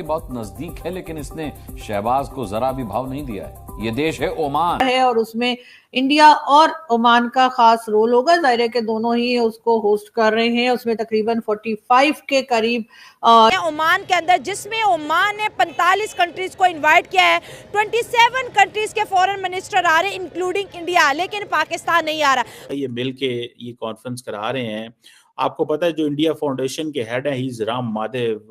बहुत नजदीक है, लेकिन इसने शहबाज को जरा भी भाव नहीं दिया है। ये देश है ओमान है और उसमें इंडिया और ओमान का खास रोल होगा। जाहिर है कि दोनों ही उसको होस्ट कर रहे हैं। उसमें तकरीबन 45 के करीब ओमान के अंदर, जिसमें ओमान ने 45 कंट्रीज को इनवाइट किया है। 27 कंट्रीज के फॉरेन मिनिस्टर आ रहे हैं इंक्लूडिंग इंडिया, लेकिन पाकिस्तान नहीं आ रहा। ये मिल के ये कॉन्फ्रेंस करा रहे हैं। आपको पता है जो इंडिया फाउंडेशन के हेड हैं, ही राम माधव।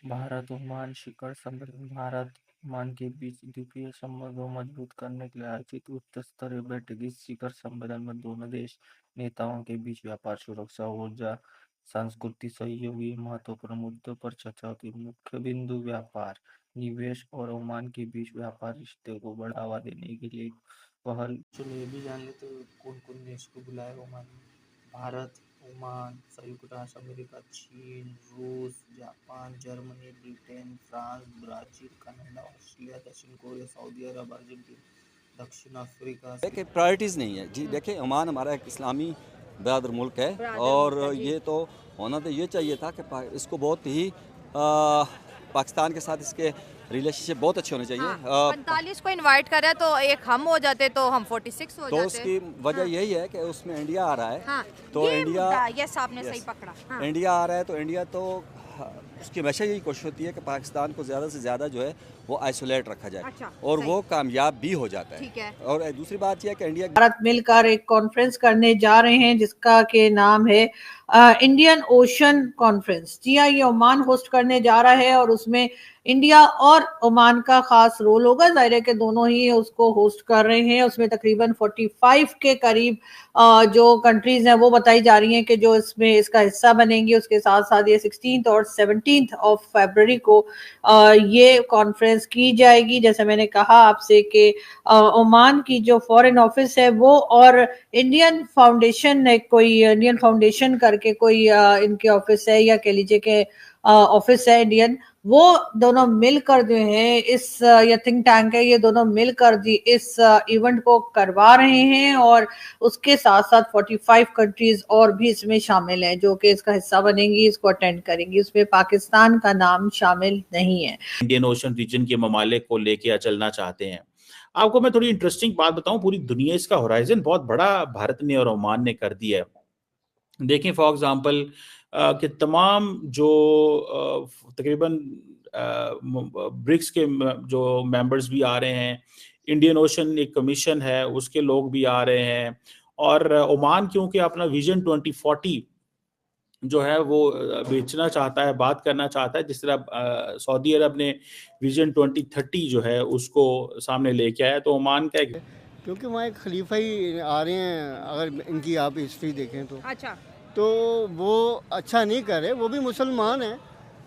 भारत ओमान शिखर सम्मेलन। भारत ओमान के बीच द्वीपीय संबंधों मजबूत करने के लिए आयोजित उच्च स्तरीय बैठक। इस शिखर सम्मेलन में दोनों देश नेताओं के बीच व्यापार, सुरक्षा, ऊर्जा, सांस्कृतिक सहयोग महत्वपूर्ण मुद्दों पर चर्चा होती। मुख्य बिंदु व्यापार, निवेश और ओमान के बीच व्यापार रिश्ते को बढ़ावा देने के लिए पहल। चलो ये भी जान लेते कौन कौन देश को बुलाया ओमान में। भारत, ओमान, संयुक्त राष्ट्र अमेरिका, चीन, रूस, Japan, Germany, Britain, France, Brazil, Canada, Australia, दक्षिण कोरिया, सऊदी अरब, अर्जेंटीना, दक्षिण अफ्रीका। देखिए प्रायोरिटीज़ नहीं है जी। देखिए ओमान हमारा एक इस्लामी बरादर मुल्क है और ये तो होना तो ये चाहिए था कि इसको बहुत ही पाकिस्तान के साथ इसके रिलेशनशिप बहुत अच्छे होने चाहिए। 45 को इनवाइट करे तो एक हम हो जाते तो हम 46 हो तो जाते। उसकी वजह यही है कि उसमें इंडिया आ रहा है। हाँ, तो ये इंडिया, ये साहब ने सही पकड़ा। हाँ। इंडिया आ रहा है तो इंडिया तो उसकी हमेशा यही कोशिश होती है कि पाकिस्तान को ज़्यादा से ज़्यादा जो है वो आइसोलेट रखा जाए। अच्छा, और वो कामयाब भी हो जाता है। ठीक है। और दूसरी बात यह है कि इंडिया भारत मिलकर एक कॉन्फ्रेंस करने जा रहे हैं जिसका के नाम है इंडियन ओशन कॉन्फ्रेंस। जी हाँ, ये ओमान होस्ट करने जा रहा है और उसमें इंडिया और ओमान का खास रोल होगा। जाहिर है कि दोनों ही उसको होस्ट कर रहे हैं। उसमें तकरीबन 45 के करीब जो कंट्रीज हैं वो बताई जा रही हैं कि जो इसमें इसका हिस्सा बनेंगी। उसके साथ साथ ये 16 और 17 ऑफ फरवरी को ये कॉन्फ्रेंस की जाएगी। जैसे मैंने कहा आपसे कि ओमान की जो फॉरेन ऑफिस है वो और इंडियन फाउंडेशन, कोई इंडियन फाउंडेशन करके कोई इनके ऑफिस है, या कह लीजिए कि ऑफिस है इंडियन, वो दोनों मिलकर जो है इस या थिंक टैंक है, ये दोनों मिलकर जी इस इवेंट को करवा रहे हैं। और उसके साथ साथ 45 कंट्रीज और भी इसमें शामिल हैं जो कि इसका हिस्सा बनेंगी, इसको अटेंड करेंगी। उसमें पाकिस्तान का नाम शामिल नहीं है। इंडियन ओशन रीजन के ममालिक को लेके चलना चाहते हैं। आपको मैं थोड़ी इंटरेस्टिंग बात बताऊं, पूरी दुनिया इसका होराइजन बहुत बड़ा भारत ने और ओमान ने कर दिया है। देखें फॉर एग्जांपल कि तमाम जो तकरीबन ब्रिक्स के जो मेंबर्स भी आ रहे हैं, इंडियन ओशन एक कमीशन है उसके लोग भी आ रहे हैं। और ओमान क्योंकि अपना विजन 2040 जो है वो बेचना चाहता है, बात करना चाहता है, जिस तरह सऊदी अरब ने विजन 2030 जो है उसको सामने लेके आया, तो ओमान का एक, क्योंकि वहाँ एक खलीफा ही आ रहे हैं। अगर इनकी आप हिस्ट्री देखें अच्छा, तो वो अच्छा नहीं कर रहे। वो भी मुसलमान हैं,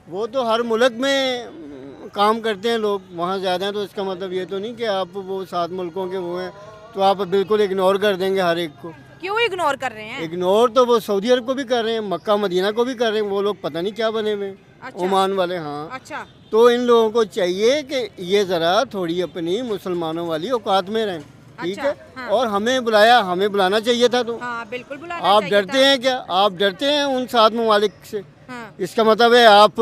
वो तो हर मुल्क में काम करते हैं लोग वहाँ ज़्यादा हैं। तो इसका मतलब ये तो नहीं कि आप वो 7 मुल्कों के वो हैं तो आप बिल्कुल इग्नोर कर देंगे हर एक को। क्यों इग्नोर कर रहे हैं? इग्नोर तो वो सऊदी अरब को भी कर रहे हैं, मक्का मदीना को भी कर रहे हैं। वो लोग पता नहीं क्या बने हुए। अच्छा। ओमान वाले। हाँ, अच्छा, तो इन लोगों को चाहिए कि ये ज़रा थोड़ी अपनी मुसलमानों वाली औकात में रहें। ठीक अच्छा, है। हाँ। और हमें बुलाया, हमें बुलाना चाहिए था। तो हाँ, बिल्कुल बुलाना आप चाहिए डरते था। हैं क्या? आप डरते हैं उन 7 ममालिक से? हाँ। इसका मतलब है आप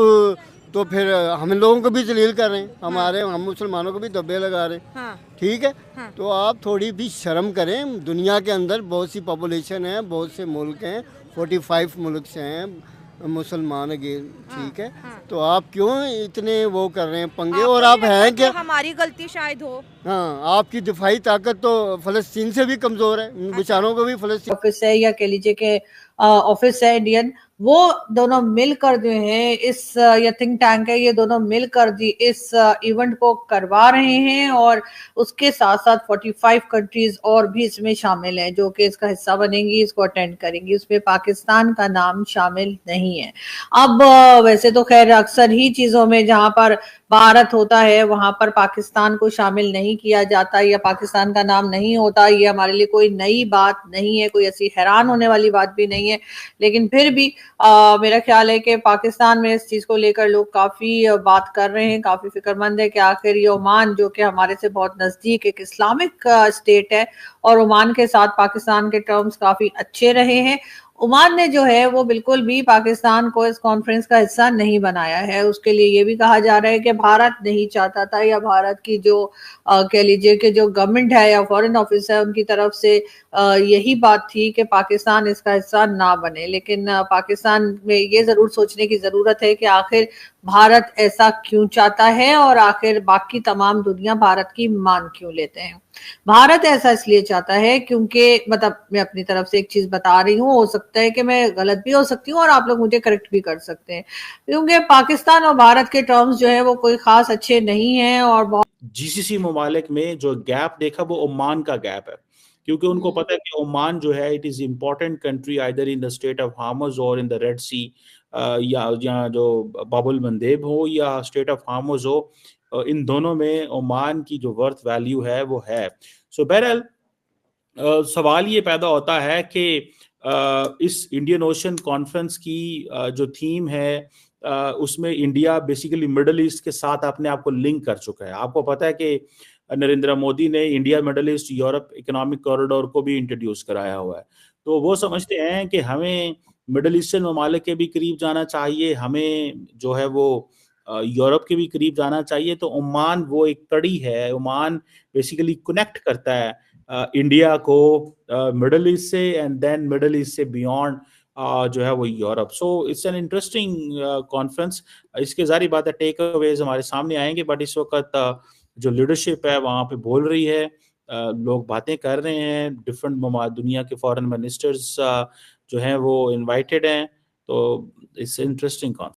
तो फिर हम लोगों को भी जलील कर रहे हैं। हमारे हम मुसलमानों को भी दब्बे लगा रहे हैं। हाँ। ठीक है। हाँ। तो आप थोड़ी भी शर्म करें। दुनिया के अंदर बहुत सी पॉपुलेशन है, बहुत से मुल्क हैं, 45 मुल्क से हैं मुसलमान अगेन। ठीक है। तो आप क्यों इतने वो कर रहे हैं पंगे? और आप हैं क्या? हमारी गलती शायद हो। हाँ, आपकी दिफाई ताकत तो फलस्तीन से भी कमजोर है। उन बेचारों को भी फलस्तीन ऑफिस है, या कह लीजिए कि ऑफिस है इंडियन, वो दोनों मिलकर जो है इस या थिंक टैंक है, ये दोनों मिलकर जी इस इवेंट को करवा रहे हैं। और उसके साथ साथ 45 कंट्रीज और भी इसमें शामिल हैं जो कि इसका हिस्सा बनेंगी, इसको अटेंड करेंगी। उसमें पाकिस्तान का नाम शामिल नहीं है। अब वैसे तो खैर अक्सर ही चीजों में जहां पर भारत होता है वहां पर पाकिस्तान को शामिल नहीं किया जाता या पाकिस्तान का नाम नहीं होता। ये हमारे लिए कोई नई बात नहीं है, कोई ऐसी हैरान होने वाली बात भी नहीं है। लेकिन फिर भी मेरा ख्याल है कि पाकिस्तान में इस चीज को लेकर लोग काफी बात कर रहे हैं, काफी फिक्रमंद है कि आखिर ये ओमान जो कि हमारे से बहुत नजदीक एक इस्लामिक स्टेट है और ओमान के साथ पाकिस्तान के टर्म्स काफी अच्छे रहे हैं ओमान ने जो है वो बिल्कुल भी पाकिस्तान को इस कॉन्फ्रेंस का हिस्सा नहीं बनाया है। उसके लिए ये भी कहा जा रहा है कि भारत नहीं चाहता था, या भारत की जो कह लीजिए कि जो गवर्नमेंट है या फॉरेन ऑफिस है उनकी तरफ से यही बात थी कि पाकिस्तान इसका हिस्सा ना बने। लेकिन पाकिस्तान में ये जरूर सोचने की जरूरत है कि आखिर भारत ऐसा क्यों चाहता है और आखिर बाकी तमाम दुनिया भारत की मान क्यों लेते हैं। भारत ऐसा इसलिए चाहता है क्योंकि मतलब मैं अपनी तरफ से एक चीज बता रही हूँ, हो सकता है कि मैं गलत भी हो सकती हूँ और आप लोग मुझे करेक्ट भी कर सकते हैं, क्योंकि पाकिस्तान और भारत के टर्म्स जो है वो कोई खास अच्छे नहीं हैं और बहुत जीसीसी ममालिक में जो गैप देखा वो ओमान का गैप है, क्योंकि उनको पता है कि ओमान जो है it is important country either in the state of Hormuz और इन द रेड सी, या जो बाबुल मंदेब हो या स्टेट ऑफ हार्मज हो, इन दोनों में ओमान की जो वर्थ वैल्यू है वो है। सो बहरहाल सवाल ये पैदा होता है कि इस इंडियन ओशन कॉन्फ्रेंस की जो थीम है उसमें इंडिया बेसिकली मिडल ईस्ट के साथ अपने आप को लिंक कर चुका है। आपको पता है कि नरेंद्र मोदी ने India middle east Europe economic corridor को भी इंट्रोड्यूस कराया हुआ है। तो वो समझते हैं कि हमें मिडल ईस्टर्न ममालिक के भी करीब जाना चाहिए, हमें जो है वो यूरोप के भी करीब जाना चाहिए। तो ओमान वो एक कड़ी है, ओमान बेसिकली कनेक्ट करता है इंडिया को मिडल ईस्ट से एंड देन मिडल ईस्ट से बियॉन्ड जो है वो Europe. So it's an interesting conference. इसके जारी बात है टेक अवेज हमारे सामने आएंगे, बट इस वक्त जो लीडरशिप है वहाँ पे बोल रही है, लोग बातें कर रहे हैं, डिफरेंट दुनिया के फॉरेन मिनिस्टर्स जो हैं वो इनवाइटेड हैं। तो इट्स इंटरेस्टिंग कॉन्फ्रेंस।